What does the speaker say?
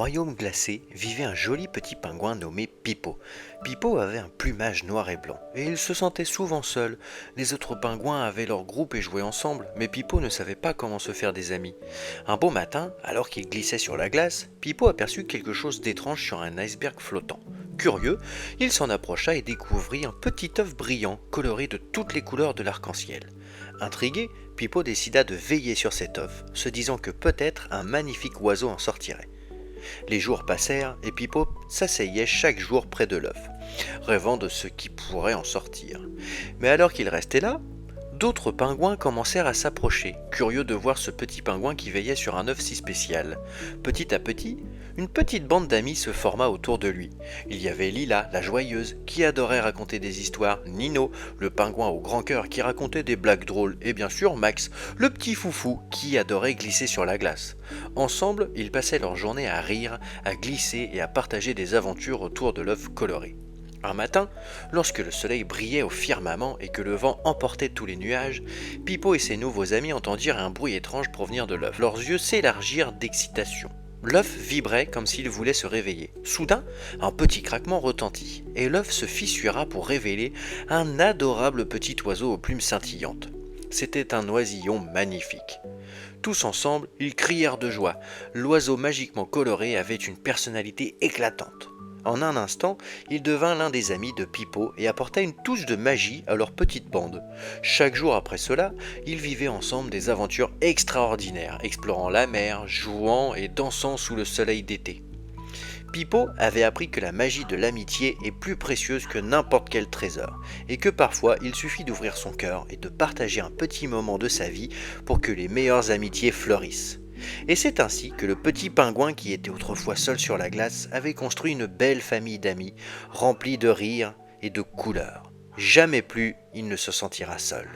royaume glacé vivait un joli petit pingouin nommé Pipo. Pipo avait un plumage noir et blanc, et il se sentait souvent seul. Les autres pingouins avaient leur groupe et jouaient ensemble, mais Pipo ne savait pas comment se faire des amis. Un beau matin, alors qu'il glissait sur la glace, Pipo aperçut quelque chose d'étrange sur un iceberg flottant. Curieux, il s'en approcha et découvrit un petit œuf brillant, coloré de toutes les couleurs de l'arc-en-ciel. Intrigué, Pipo décida de veiller sur cet œuf, se disant que peut-être un magnifique oiseau en sortirait. Les jours passèrent et Pipo s'asseyait chaque jour près de l'œuf, rêvant de ce qui pourrait en sortir. Mais alors qu'il restait là, d'autres pingouins commencèrent à s'approcher, curieux de voir ce petit pingouin qui veillait sur un œuf si spécial. Petit à petit, une petite bande d'amis se forma autour de lui. Il y avait Lila, la joyeuse, qui adorait raconter des histoires, Nino, le pingouin au grand cœur qui racontait des blagues drôles, et bien sûr Max, le petit foufou qui adorait glisser sur la glace. Ensemble, ils passaient leur journée à rire, à glisser et à partager des aventures autour de l'œuf coloré. Un matin, lorsque le soleil brillait au firmament et que le vent emportait tous les nuages, Pipo et ses nouveaux amis entendirent un bruit étrange provenir de l'œuf. Leurs yeux s'élargirent d'excitation. L'œuf vibrait comme s'il voulait se réveiller. Soudain, un petit craquement retentit, et l'œuf se fissura pour révéler un adorable petit oiseau aux plumes scintillantes. C'était un oisillon magnifique. Tous ensemble, ils crièrent de joie. L'oiseau magiquement coloré avait une personnalité éclatante. En un instant, il devint l'un des amis de Pipo et apporta une touche de magie à leur petite bande. Chaque jour après cela, ils vivaient ensemble des aventures extraordinaires, explorant la mer, jouant et dansant sous le soleil d'été. Pipo avait appris que la magie de l'amitié est plus précieuse que n'importe quel trésor, et que parfois il suffit d'ouvrir son cœur et de partager un petit moment de sa vie pour que les meilleures amitiés fleurissent. Et c'est ainsi que le petit pingouin qui était autrefois seul sur la glace avait construit une belle famille d'amis, remplie de rires et de couleurs. Jamais plus il ne se sentira seul.